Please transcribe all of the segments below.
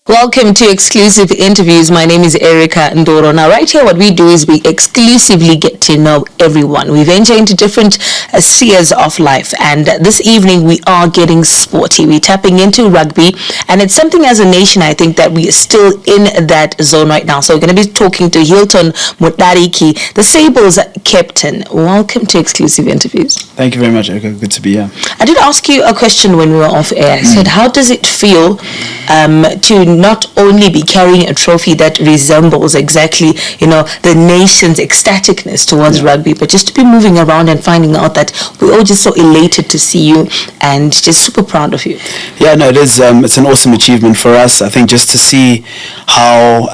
Welcome to Exclusive Interviews. My name is Erica Ndoro. Now, right here, what we do is we exclusively get to know everyone. We venture into different spheres of life. And this evening, we are getting sporty. We're tapping into rugby. And it's something as a nation, I think, that we are still in that zone right now. So we're going to be talking to Hilton Mudariki, the Sables captain. Welcome to Exclusive Interviews. Thank you very much, Erica. Good to be here. I did ask you a question when we were off air. I said, how does it feel to not only be carrying a trophy that resembles exactly, the nation's ecstaticness towards rugby, but just to be moving around and finding out that we're all just so elated to see you and just super proud of you. Yeah, no, it is. It's an awesome achievement for us. I think just to see how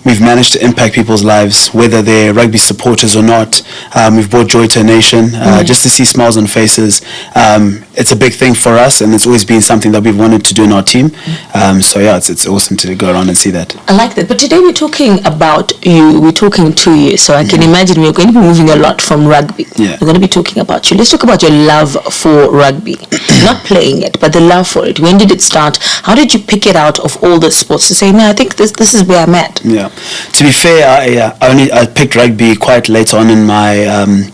we've managed to impact people's lives, whether they're rugby supporters or not. We've brought joy to a nation. Just to see smiles on faces, it's a big thing for us, and it's always been something that we've wanted to do in our team. So yeah, it's awesome to go around and see that. I like that. But today we're talking about you. We're talking to you. So I can imagine we're going to be moving a lot from rugby. Yeah. We're going to be talking about you. Let's talk about your love for rugby. Not playing it, but the love for it. When did it start? How did you pick it out of all the sports to say, no, I think this is where I'm at? Yeah. To be fair, I picked rugby quite late on in my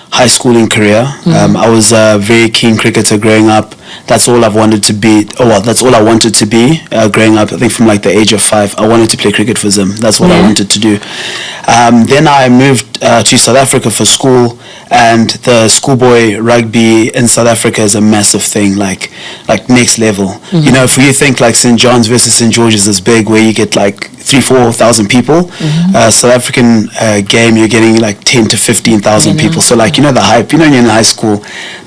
high schooling career. I was a very keen cricketer growing up. That's all I've wanted to be. That's all I wanted to be growing up. I think from like the age of 5, I wanted to play cricket for Zim. That's what I wanted to do. Then I moved to South Africa for school, and the schoolboy rugby in South Africa is a massive thing, like next level. If you think like St. John's versus St. George's is big, where you get like 3,000-4,000 people. South African game, you're getting like 10 to 15,000 people. So like, the hype, when you're in high school,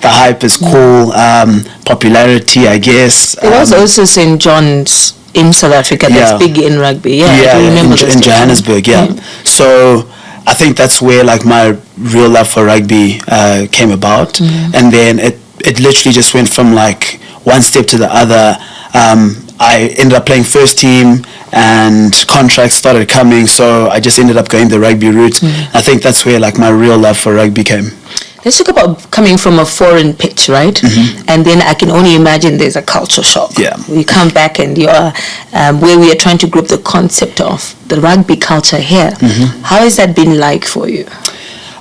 the hype is cool. Popularity, I guess. There was also St. John's in South Africa that's big in rugby. I remember in Johannesburg. So I think that's where like my real love for rugby came about. And then it literally just went from like one step to the other. I ended up playing first team, and contracts started coming, so I just ended up going the rugby route. I think that's where like my real love for rugby came. Let's talk about coming from a foreign pitch, right? And then I can only imagine there's a culture shock. Yeah. You come back and you're where we are trying to group the concept of the rugby culture here. How has that been like for you?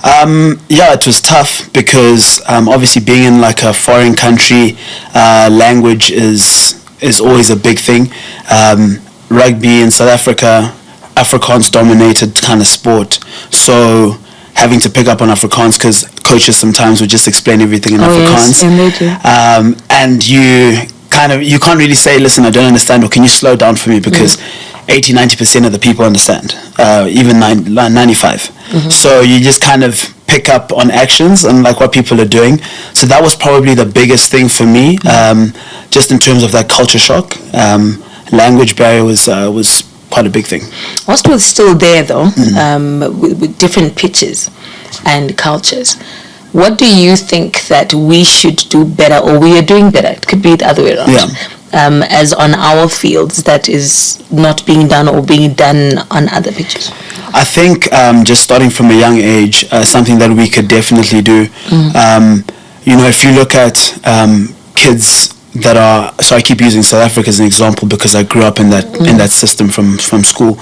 It was tough because obviously being in like a foreign country, language is always a big thing. Rugby in South Africa, Afrikaans dominated kind of sport, so having to pick up on Afrikaans because coaches sometimes would just explain everything in Afrikaans. Yes, and you can't really say, listen, I don't understand, or can you slow down for me, because 80-90% of the people understand, even 95. So you just kind of pick up on actions and like what people are doing. So that was probably the biggest thing for me, just in terms of that culture shock. Language barrier was quite a big thing. Whilst we're still there though, with different pitches and cultures, what do you think that we should do better, or we are doing better? It could be the other way around. As on our fields, that is not being done or being done on other pitches? I think just starting from a young age, something that we could definitely do. If you look at kids that are, so I keep using South Africa as an example because I grew up in that system from school.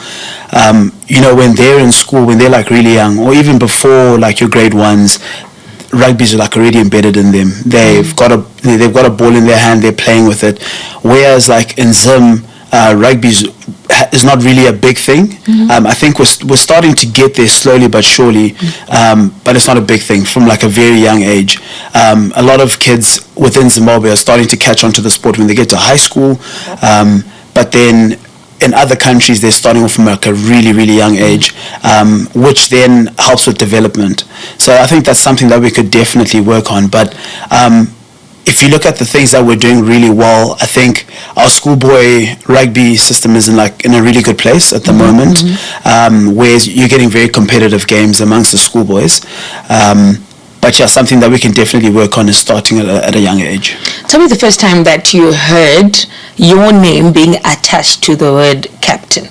When they're in school, when they're like really young, or even before like your grade 1s, rugby's like already embedded in them. They've got a ball in their hand, they're playing with it. Whereas like in Zim, rugby is not really a big thing. I think we're starting to get there slowly but surely, but it's not a big thing from like a very young age. A lot of kids within Zimbabwe are starting to catch on to the sport when they get to high school, but then in other countries they're starting off from like a really, really young age, which then helps with development. So I think that's something that we could definitely work on. But if you look at the things that we're doing really well, I think our schoolboy rugby system is in a really good place at the moment, where you're getting very competitive games amongst the schoolboys. But yeah, something that we can definitely work on is starting at a young age. Tell me the first time that you heard your name being attached to the word captain.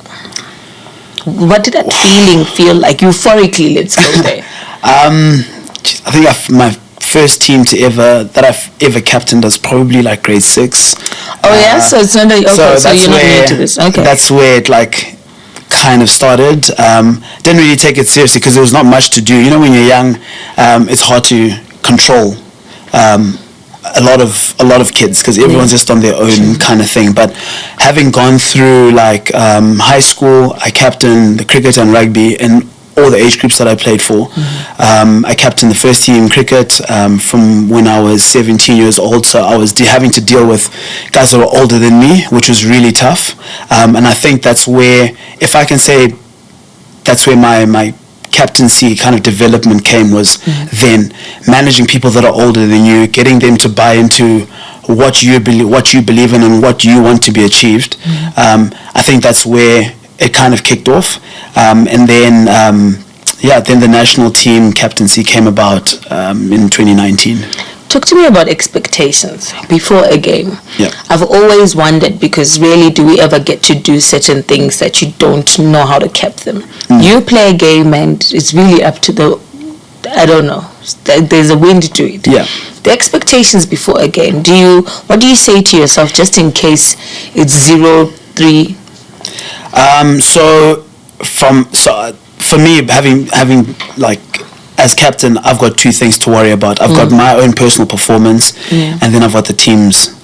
What did that feeling feel like? Euphorically, let's go there. I think my first team that I've ever captained was probably like grade 6. So it's not so you're not new to this. Okay, that's where it like kind of started. Didn't really take it seriously because there was not much to do. You know, when you're young, it's hard to control a lot of kids because everyone's just on their own kind of thing. But having gone through like high school, I captained the cricket and rugby and all the age groups that I played for. I captained the first team cricket from when I was 17 years old, so I was having to deal with guys that were older than me, which was really tough. And I think that's where, if I can say, that's where my captaincy kind of development came, was then managing people that are older than you, getting them to buy into what you believe in and what you want to be achieved. I think that's where it kind of kicked off, and then then the national team captaincy came about in 2019. Talk to me about expectations before a game. Yeah. I've always wondered, because rarely do we ever get to do certain things that you don't know how to cap them. You play a game and it's really up to there's a wind to it. Yeah. The expectations before a game, what do you say to yourself just in case it's 0-3? For me, having like, as captain, I've got two things to worry about. I've got my own personal performance, and then I've got the team's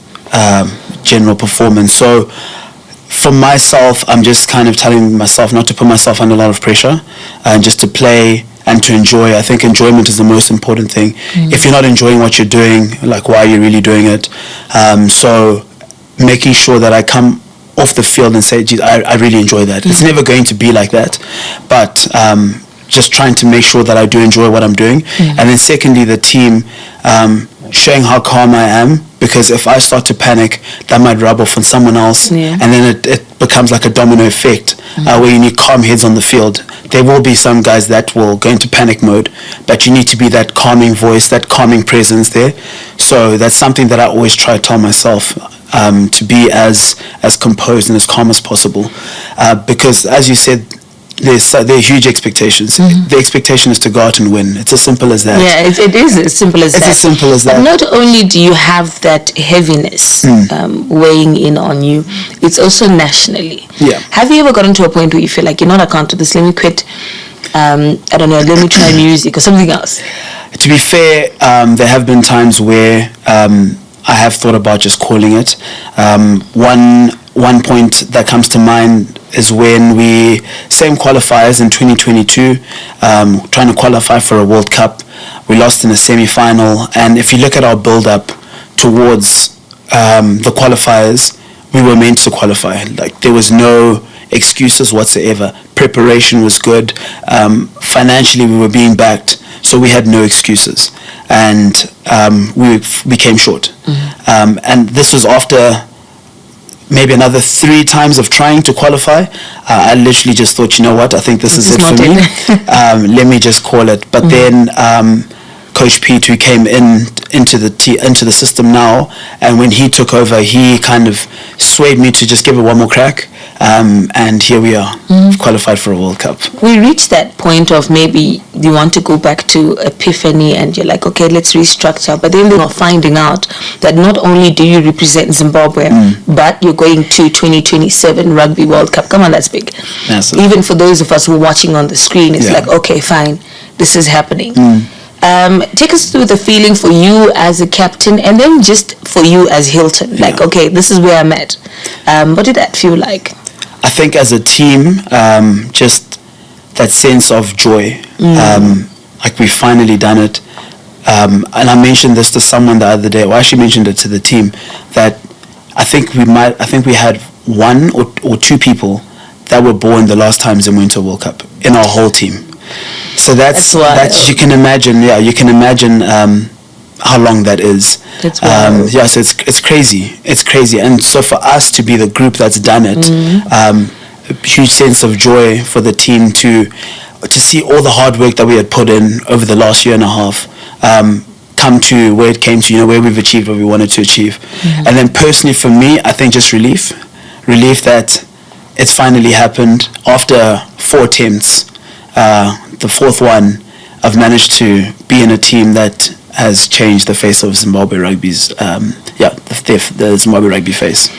general performance. So for myself, I'm just kind of telling myself not to put myself under a lot of pressure, and just to play and to enjoy. I think enjoyment is the most important thing. If you're not enjoying what you're doing, like, why are you really doing it? So making sure that I come off the field and say, geez, I really enjoy that. It's never going to be like that, but just trying to make sure that I do enjoy what I'm doing. And then secondly, the team, showing how calm I am, because if I start to panic, that might rub off on someone else, and then it becomes like a domino effect, where you need calm heads on the field. There will be some guys that will go into panic mode, but you need to be that calming voice, that calming presence there. So that's something that I always try to tell myself, to be as composed and as calm as possible, because as you said, there are huge expectations. The expectation is to go out and win. It's as simple as that. Yeah, it is as simple as that. It's as simple as that. But not only do you have that heaviness weighing in on you, it's also nationally. Yeah. Have you ever gotten to a point where you feel like, you know what, I can't do this, let me quit, I don't know, let me try music or something else? To be fair, there have been times where I have thought about just calling it. One point that comes to mind is when same qualifiers in 2022, trying to qualify for a World Cup. We lost in the semi-final, and if you look at our build-up towards the qualifiers, we were meant to qualify. Like, there was no excuses whatsoever. Preparation was good. Financially, we were being backed, so we had no excuses, and we came short. And this was after maybe another 3 times of trying to qualify. I literally just thought, you know what, I think this is it for me. Let me just call it. But then Coach Pete, who came into the system now, and when he took over, he kind of swayed me to just give it one more crack. And here we are, qualified for a World Cup. We reached that point of maybe you want to go back to epiphany, and you're like, okay, let's restructure. But then you're finding out that not only do you represent Zimbabwe, but you're going to 2027 Rugby World Cup. Come on, that's big. Absolutely. Even for those of us who are watching on the screen, it's like, okay, fine, this is happening. Take us through the feeling for you as a captain, and then just for you as Hilton. Like, okay, this is where I'm at. What did that feel like? I think as a team, just that sense of joy, like we've finally done it. And I mentioned this to someone the other day, or I actually mentioned it to the team, that I think we had 1 or 2 people that were born the last time Zim went to a World Cup in our whole team. So that's you can imagine. Yeah, you can imagine how long that is. Yeah, so it's crazy. It's crazy. And so for us to be the group that's done it, a huge sense of joy for the team to see all the hard work that we had put in over the last year and a half come to where it came to, where we've achieved what we wanted to achieve. And then personally for me, I think just relief that it's finally happened. After 4 attempts, the 4th one, I've managed to be in a team that has changed the face of Zimbabwe rugby's, the Zimbabwe rugby face.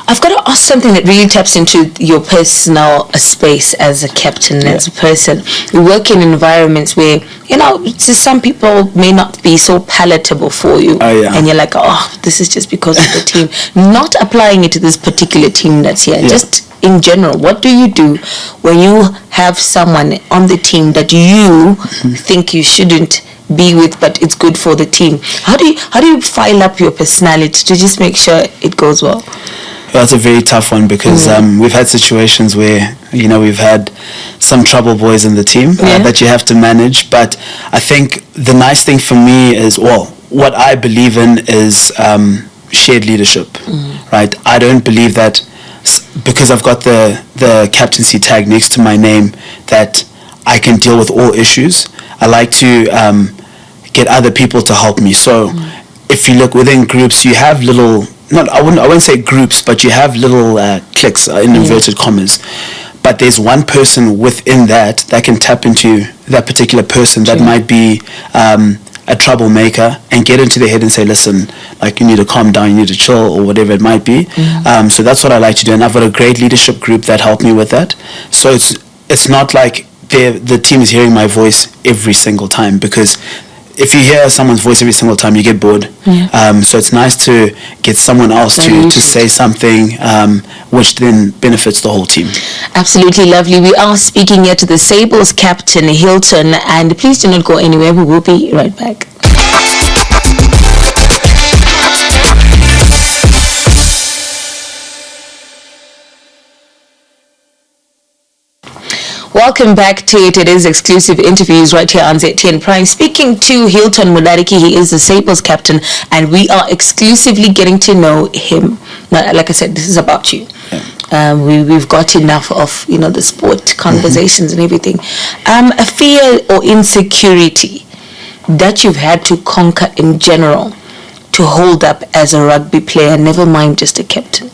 I've got to ask something that really taps into your personal space as a captain, as a person. You work in environments where, just some people may not be so palatable for you. And you're like, this is just because of the team. Not applying it to this particular team that's here. Just in general, what do you do when you have someone on the team that you think you shouldn't be with, but it's good for the team? How do you file up your personality to just make sure it goes well? That's a very tough one because we've had situations where, we've had some trouble boys in the team that you have to manage. But I think the nice thing for me is, what I believe in is shared leadership, right? I don't believe that because I've got the captaincy tag next to my name that I can deal with all issues. I like to get other people to help me. So if you look within groups, you have little... I wouldn't say groups, but you have little cliques in inverted commas. But there's one person within that can tap into that particular person that might be a troublemaker and get into their head and say, listen, like, you need to calm down, you need to chill, or whatever it might be. So that's what I like to do, and I've got a great leadership group that help me with that. So it's not like the team is hearing my voice every single time, because if you hear someone's voice every single time, you get bored. So it's nice to get someone else to say something which then benefits the whole team. Absolutely lovely. We are speaking here to the Sables captain, Hilton, and please do not go anywhere. We will be right back. Welcome back to it. It is exclusive interviews right here on ZTN Prime. Speaking to Hilton Mudariki, he is the Sables captain, and we are exclusively getting to know him. Now, like I said, this is about you. We've got enough of the sport conversations and everything. A fear or insecurity that you've had to conquer in general to hold up as a rugby player, never mind just a captain.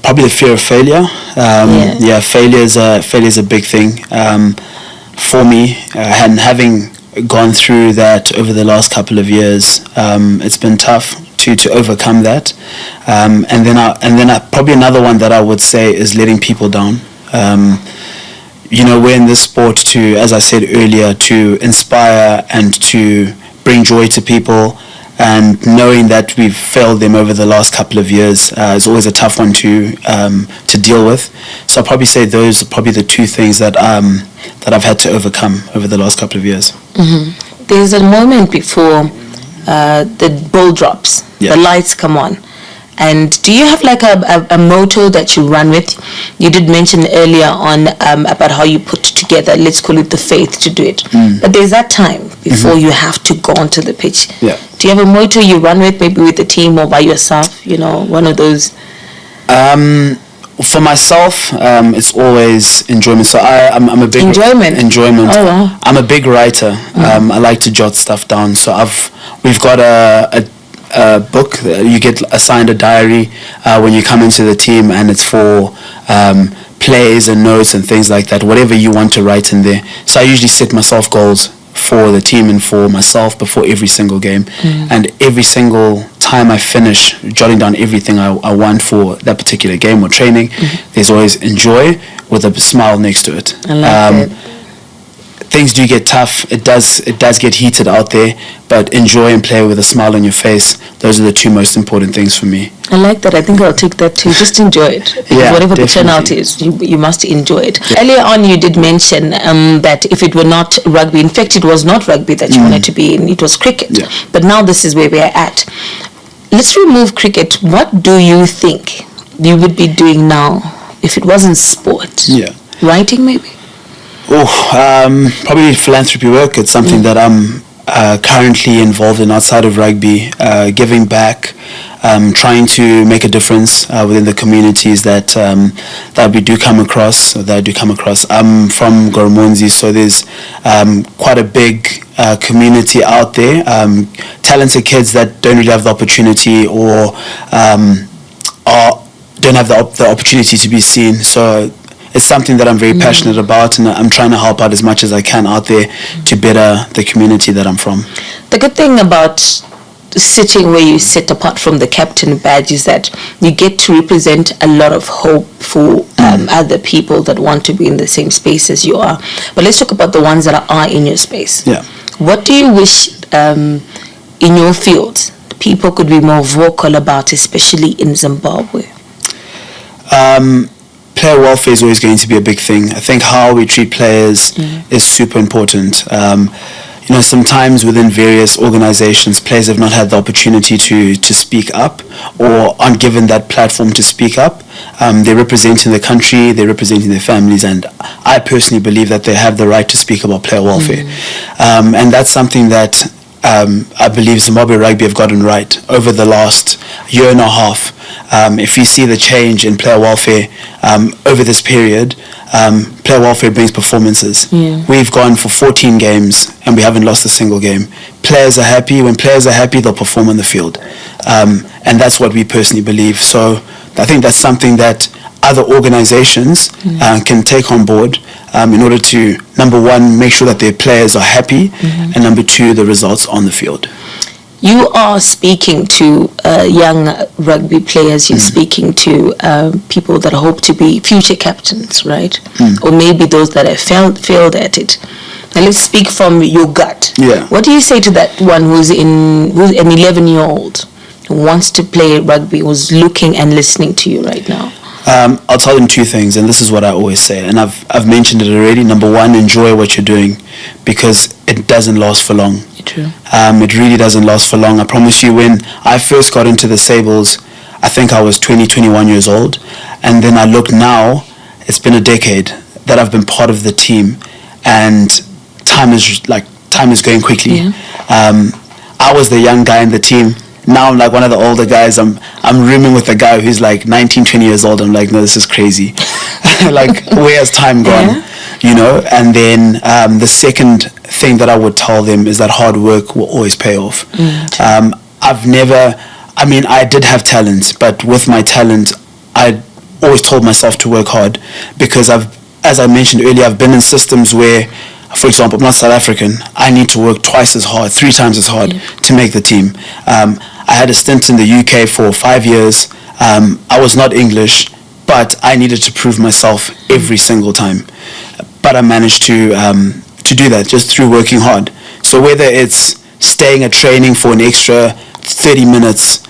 Probably the fear of failure. Failure is a big thing for me. And having gone through that over the last couple of years, it's been tough to overcome that. And then probably another one that I would say is letting people down. We're in this sport to, as I said earlier, to inspire and to bring joy to people. And knowing that we've failed them over the last couple of years is always a tough one to deal with. So I'll probably say those are probably the two things that I've had to overcome over the last couple of years. There's a moment before the ball drops, the lights come on. And do you have like a motto that you run with? You did mention earlier on about how you put together, let's call it the faith to do it. But there's that time before you have to go onto the pitch. Do you have a motto you run with, maybe with the team or by yourself? One of those. For myself, it's always enjoyment. So I'm a big enjoyment. Oh, wow. I'm a big writer. I like to jot stuff down. So we've got a book. You get assigned a diary when you come into the team, and it's for plays and notes and things like that, whatever you want to write in there. So I usually set myself goals for the team and for myself before every single game, and every single time I finish jotting down everything I want for that particular game or training, there's always enjoy with a smile next to it. I like it. Things do get tough. It does get heated out there, but enjoy and play with a smile on your face. Those are the two most important things for me. I like that. I think I'll take that too. Just enjoy it. Because whatever the turnout is, you must enjoy it. Earlier on, you did mention that if it were not rugby, in fact, it was not rugby that you wanted to be in. It was cricket. But now this is where we are at. Let's remove cricket. What do you think you would be doing now if it wasn't sport? Writing, maybe? Probably philanthropy work. It's something that I'm currently involved in outside of rugby, giving back, trying to make a difference within the communities that we do come across, or that I do come across. I'm from Goromonzi, so there's quite a big community out there, talented kids that don't really have the opportunity or don't have the opportunity to be seen. So it's something that I'm very passionate about, and I'm trying to help out as much as I can out there to better the community that I'm from. The good thing about sitting where you sit, apart from the captain badge, is that you get to represent a lot of hope for other people that want to be in the same space as you are. But let's talk about the ones that are in your space. Yeah. What do you wish in your field people could be more vocal about, especially in Zimbabwe? Player welfare is always going to be a big thing. I think how we treat players is super important. Sometimes within various organizations, players have not had the opportunity to speak up, or aren't given that platform to speak up. They're representing the country, they're representing their families, and I personally believe that they have the right to speak about player welfare. And that's something that I believe Zimbabwe Rugby have gotten right over the last year and a half. If you see the change in player welfare over this period, player welfare brings performances. We've gone for 14 games and we haven't lost a single game. Players are happy. When players are happy, they'll perform on the field. And that's what we personally believe. So I think that's something that other organizations can take on board in order to, number one, make sure that their players are happy, and number two, the results on the field. You are speaking to young rugby players, you're speaking to people that hope to be future captains, right? Or maybe those that have failed at it. Now let's speak from your gut. Yeah. What do you say to that one who's an 11-year-old who wants to play rugby, who's looking and listening to you right now? I'll tell them two things, and this is what I always say, and I've mentioned it already. Number one, enjoy what you're doing, because it doesn't last for long. True. It really doesn't last for long. I promise you, when I first got into the Sables, I think I was 21 years old, and then I look now, it's been a decade that I've been part of the team, and time is going quickly. I was the young guy in the team. Now I'm like one of the older guys. I'm rooming with a guy who's like 19, 20 years old. I'm like, no, this is crazy. Like, where has time gone? And then the second thing that I would tell them is that hard work will always pay off. I did have talent, but with my talent, I always told myself to work hard, because as I mentioned earlier, I've been in systems where, for example, I'm not South African. I need to work twice as hard, 3 times as hard to make the team. I had a stint in the UK for 5 years. I was not English, but I needed to prove myself every single time. But I managed to do that just through working hard. So whether it's staying at training for an extra 30 minutes,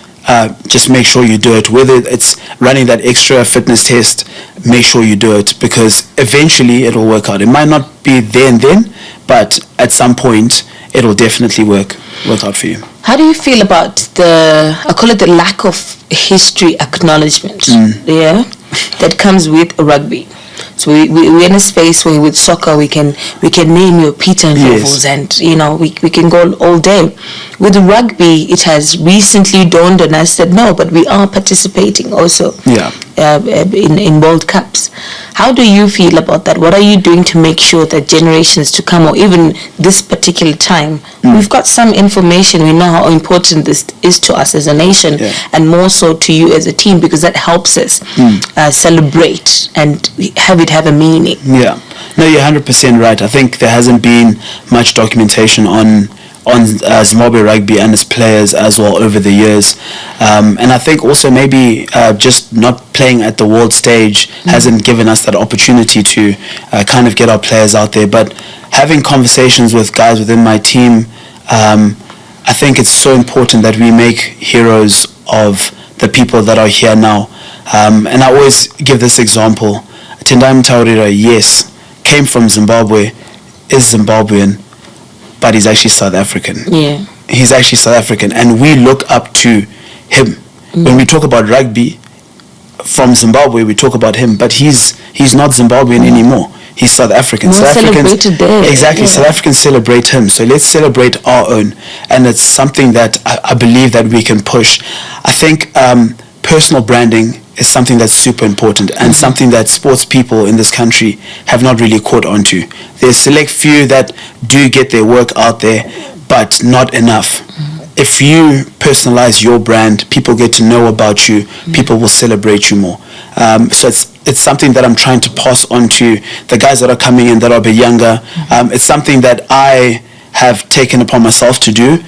just make sure you do it. Whether it's running that extra fitness test, make sure you do it, because eventually it'll work out. It might not be there and then, but at some point it'll definitely work out for you. How do you feel about I call it the lack of history acknowledgement, that comes with rugby? So we're in a space where with soccer we can name your Peter and Levels, and we can go all day. With rugby, it has recently dawned on us that no, but we are participating also in World Cups. How do you feel about that? What are you doing to make sure that generations to come, or even this particular time, we've got some information, we know how important this is to us as a nation, and more so to you as a team, because that helps us celebrate and have a meaning. Yeah, no, you're 100% right. I think there hasn't been much documentation on Zimbabwe Rugby and its players as well over the years, and I think also maybe just not playing at the world stage hasn't given us that opportunity to kind of get our players out there. But having conversations with guys within my team, I think it's so important that we make heroes of the people that are here now, and I always give this example. Tendai Mtaurira, yes, came from Zimbabwe, is Zimbabwean, but he's actually South African. Yeah. He's actually South African, and we look up to him. When we talk about rugby from Zimbabwe, we talk about him, but he's not Zimbabwean anymore. He's South African. More South Africans, celebrated there. exactly. South Africans celebrate him, so let's celebrate our own, and it's something that I believe that we can push. I think personal branding is something that's super important, and something that sports people in this country have not really caught on to. There's select few that do get their work out there, but not enough. If you personalize your brand, people get to know about you, people will celebrate you more. So it's it's something that I'm trying to pass on to the guys that are coming in that are a bit younger. It's something that I have taken upon myself to do,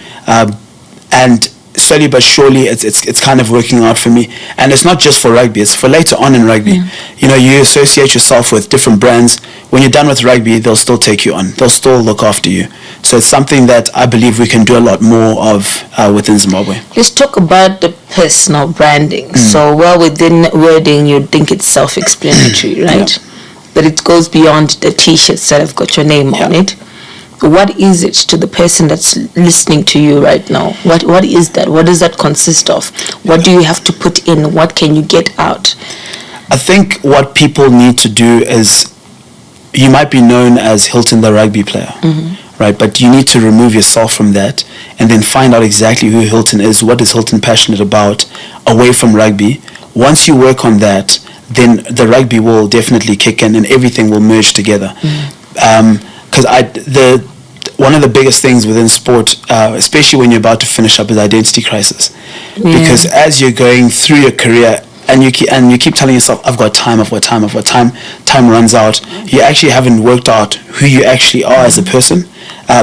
and slowly but surely it's kind of working out for me. And it's not just for rugby, it's for later on in rugby. You know, you associate yourself with different brands. When you're done with rugby, they'll still take you on, they'll still look after you. So it's something that I believe we can do a lot more of within Zimbabwe. Let's talk about the personal branding. So well, within wording, you'd think it's self-explanatory, right? But it goes beyond the t-shirts that have got your name on it. What is it to the person that's listening to you right now? What is that? What does that consist of? What do you have to put in? What can you get out? I think what people need to do is, you might be known as Hilton the rugby player, right? But you need to remove yourself from that and then find out exactly who Hilton is, what is Hilton passionate about away from rugby. Once you work on that, then the rugby will definitely kick in and everything will merge together. Because one of the biggest things within sport, especially when you're about to finish up, is identity crisis. Because as you're going through your career and you keep telling yourself, I've got time, time runs out. You actually haven't worked out who you actually are as a person,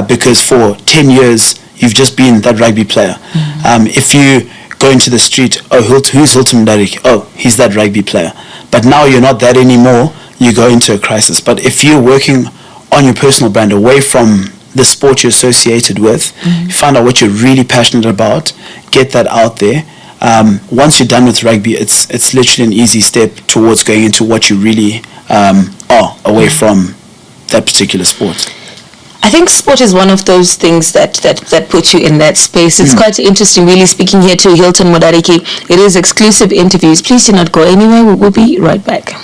because for 10 years you've just been that rugby player. If you go into the street, who's Hilton Mudariki? Oh, he's that rugby player. But now you're not that anymore, you go into a crisis. But if you're working on your personal brand away from the sport you're associated with, you find out what you're really passionate about, get that out there. Once you're done with rugby, it's literally an easy step towards going into what you really are away from that particular sport. I think sport is one of those things that put you in that space. It's quite interesting, really, speaking here to Hilton Mudariki. It is exclusive interviews. Please do not go anywhere. We'll be right back.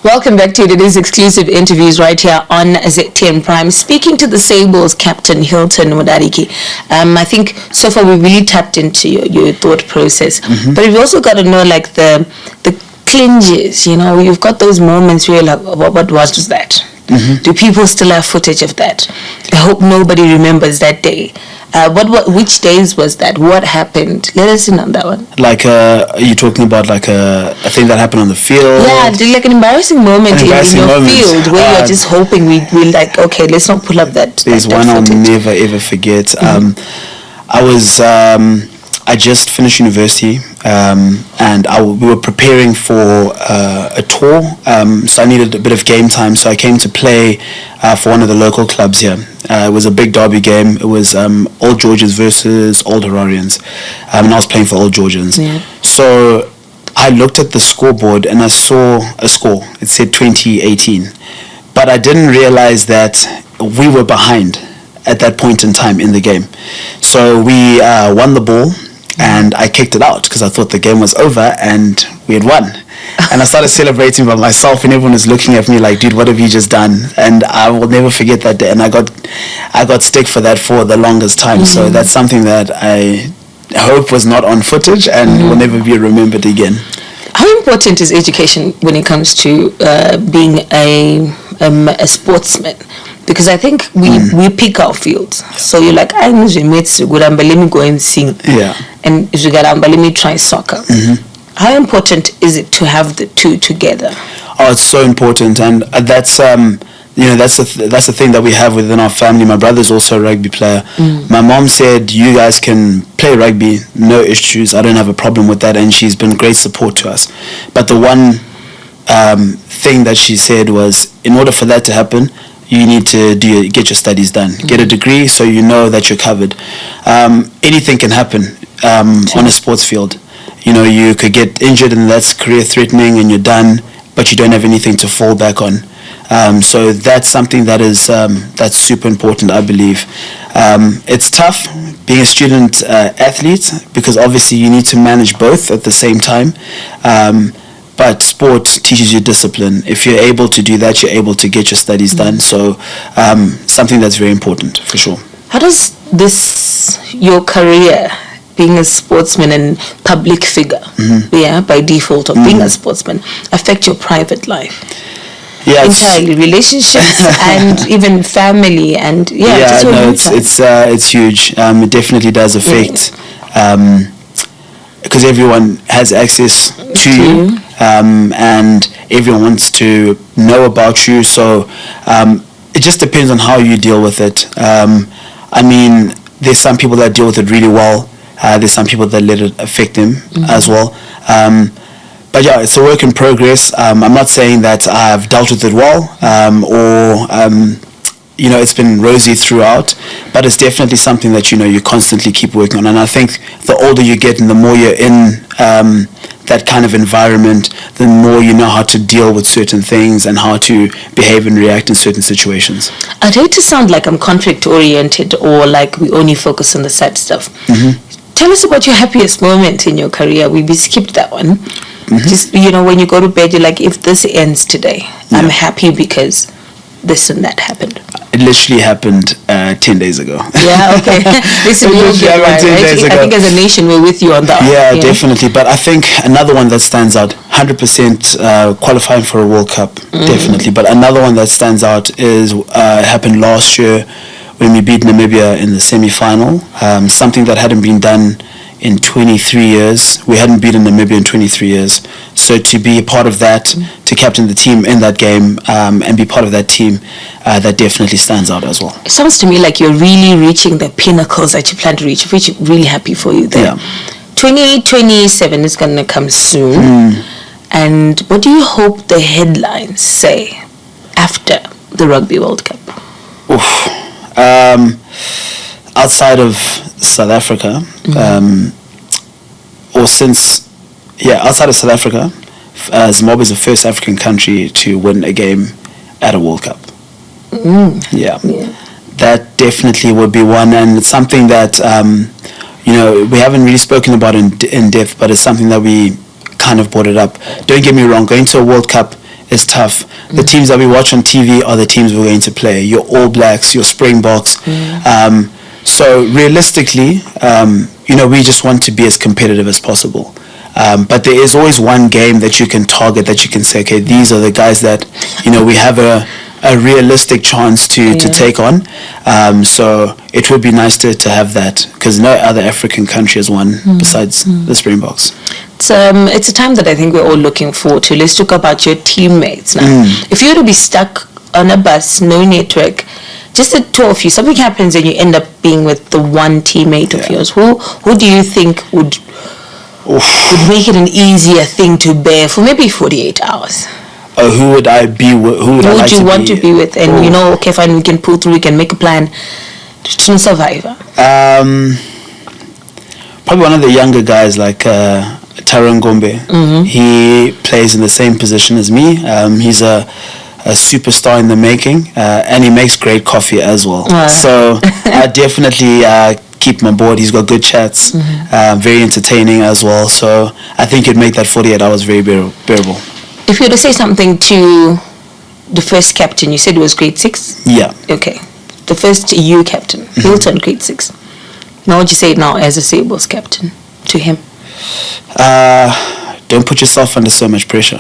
Welcome back to It Is Exclusive Interviews right here on ZTN Prime. Speaking to the Sables captain, Hilton Mudariki. I think so far we really tapped into your thought process. But we've also got to know, like, the clinges, you know, you've got those moments where you're like, what was that? Do people still have footage of that? I hope nobody remembers that day. Which days was that? What happened? Let us in on that one. Like, are you talking about like a thing that happened on the field? Yeah, like an embarrassing moment in your field where you're just hoping we'll like, okay, let's not pull up that. There's one I'll never ever forget. I just finished university, and we were preparing for a tour, so I needed a bit of game time, so I came to play for one of the local clubs here. It was a big derby game. It was Old Georgians versus Old Horarians, and I was playing for Old Georgians. So I looked at the scoreboard and I saw a score. It said 2018, but I didn't realize that we were behind at that point in time in the game. So we won the ball, and I kicked it out because I thought the game was over and we had won. And I started celebrating by myself, and everyone was looking at me like, dude, what have you just done? And I will never forget that day, and I got stick for that for the longest time. So that's something that I hope was not on footage and will never be remembered again. How important is education when it comes to being a sportsman? Because I think we pick our fields. So you're like, I know you made so good, but let me go and sing. Yeah. And if you get let me try soccer. How important is it to have the two together? Oh, it's so important, and that's that's the thing that we have within our family. My brother's also a rugby player. My mom said, you guys can play rugby, no issues. I don't have a problem with that, and she's been great support to us. But the one thing that she said was, in order for that to happen, you need to get your studies done, get a degree, so you know that you're covered. Anything can happen on a sports field. You know, you could get injured and that's career threatening and you're done, but you don't have anything to fall back on. So that's something that is that's super important, I believe. It's tough being a student athlete because obviously you need to manage both at the same time. But sport teaches you discipline. If you're able to do that, you're able to get your studies done. So something that's very important for sure. How does your career, being a sportsman and public figure, by default of being a sportsman, affect your private life? Yeah, entirely relationships and even family and just no, it's huge. It definitely does affect because everyone has access to you, and everyone wants to know about you. So it just depends on how you deal with it. I mean, there's some people that deal with it really well. There's some people that let it affect them as well. But yeah, it's a work in progress. I'm not saying that I've dealt with it well, or it's been rosy throughout, but it's definitely something that you constantly keep working on. And I think the older you get and the more you're in that kind of environment, the more you know how to deal with certain things and how to behave and react in certain situations. I'd hate to sound like I'm conflict oriented or like we only focus on the sad stuff. Tell us about your happiest moment in your career. We skipped that one. Just, when you go to bed, you're like, if this ends today, I'm happy because this and that happened. It literally happened 10 days ago. Yeah, okay. Listen, we all get right? I think as a nation, we're with you on that. Yeah, definitely. But I think another one that stands out, 100% qualifying for a World Cup, definitely. But another one that stands out is happened last year when we beat Namibia in the semi-final, something that hadn't been done in 23 years. We hadn't beaten Namibia in 23 years. So to be a part of that, to captain the team in that game, and be part of that team, that definitely stands out as well. It sounds to me like you're really reaching the pinnacles that you plan to reach, which I'm really happy for you there. 2027 is going to come soon. And what do you hope the headlines say after the Rugby World Cup? Outside of South Africa, outside of South Africa, Zimbabwe is the first African country to win a game at a World Cup. That definitely would be one, and it's something that we haven't really spoken about in depth, but it's something that we kind of brought it up. Don't get me wrong, going to a World Cup is tough. The teams that we watch on TV are the teams we're going to play. Your All Blacks, your Springboks. So realistically, we just want to be as competitive as possible. But there is always one game that you can target, that you can say, okay, these are the guys that, we have a realistic chance to take on. So it would be nice to have that, because no other African country has won besides the Springboks. It's a time that I think we're all looking forward to. Let's talk about your teammates now. If you were to be stuck on a bus, no network, just the two of you, something happens and you end up being with the one teammate of yours. Who do you think would make it an easier thing to bear for maybe 48 hours? Who would I be with? Who would you want to be with? And okay, fine, we can pull through, we can make a plan to survive. Probably one of the younger guys, like Tyrone Gombe. He plays in the same position as me. He's a superstar in the making, and he makes great coffee as well. So I definitely keep him on board. He's got good chats, very entertaining as well. So I think it'd make that 48 hours very bearable. If you were to say something to the first captain, you said it was grade 6? Yeah. Okay. The first EU captain, Hilton, grade 6. Now would you say it now as a Sables captain to him? Don't put yourself under so much pressure.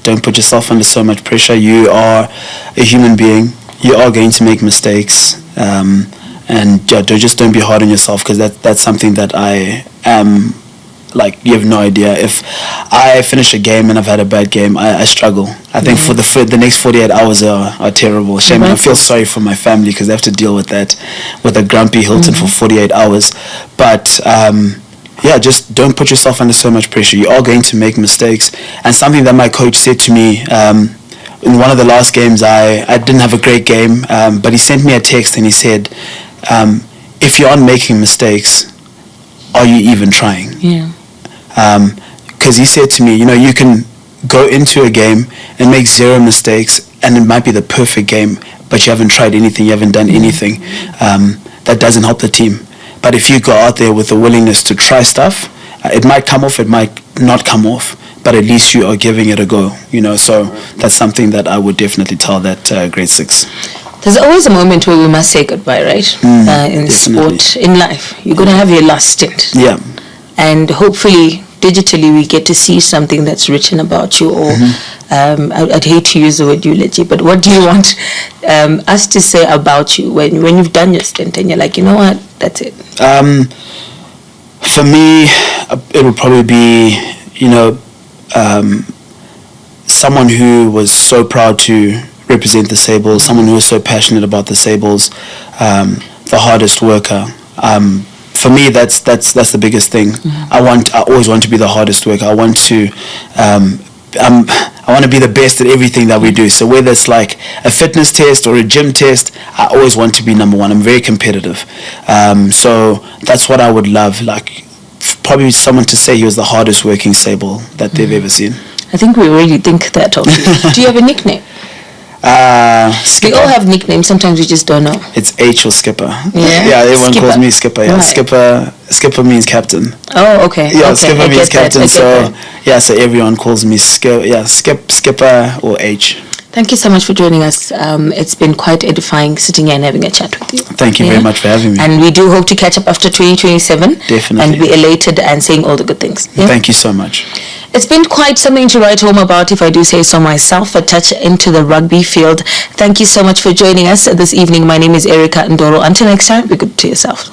Don't put yourself under so much pressure. You are a human being. You are going to make mistakes. And don't be hard on yourself, because that's something that I am. Like, you have no idea. If I finish a game and I've had a bad game, I struggle. I think for the next 48 hours are terrible. Shame. I feel sorry for my family, because they have to deal with that, with a grumpy Hilton for 48 hours. But just don't put yourself under so much pressure. You are going to make mistakes. And something that my coach said to me in one of the last games, I didn't have a great game, but he sent me a text and he said, if you aren't making mistakes, are you even trying? Because he said to me, you can go into a game and make 0 mistakes, and it might be the perfect game, but you haven't tried anything, you haven't done anything. That doesn't help the team. But if you go out there with the willingness to try stuff, it might come off, it might not come off, but at least you are giving it a go. So that's something that I would definitely tell that grade 6. There's always a moment where we must say goodbye, right? In sport, in life. You're going to have your last stint. Yeah. And hopefully digitally we get to see something that's written about you, or I'd hate to use the word eulogy, but what do you want us to say about you when you've done your stint and you're like, you know what, that's it? For me, it would probably be, someone who was so proud to represent the Sables, someone who was so passionate about the Sables, the hardest worker. For me, that's the biggest thing. I always want to be the hardest worker. I want to be the best at everything that we do. So whether it's like a fitness test or a gym test, I always want to be number one. I'm very competitive. So that's what I would love. Like, probably someone to say he was the hardest working Sable that they've ever seen. I think we already think that of you. Do you have a nickname? Skipper. We all have nicknames. Sometimes we just don't know. It's H or Skipper. Yeah, everyone Skipper. calls me Skipper. Yeah, Right. Skipper means captain. Oh, okay. Yeah, okay. Skipper means captain. So that. so everyone calls me Skipper or H. Thank you so much for joining us. It's been quite edifying sitting here and having a chat with you. Thank you very much for having me. And we do hope to catch up after 2027. Definitely. And be elated and saying all the good things. Yeah? Thank you so much. It's been quite something to write home about, if I do say so myself, a touch into the rugby field. Thank you so much for joining us this evening. My name is Erica Ndoro. Until next time, be good to yourself.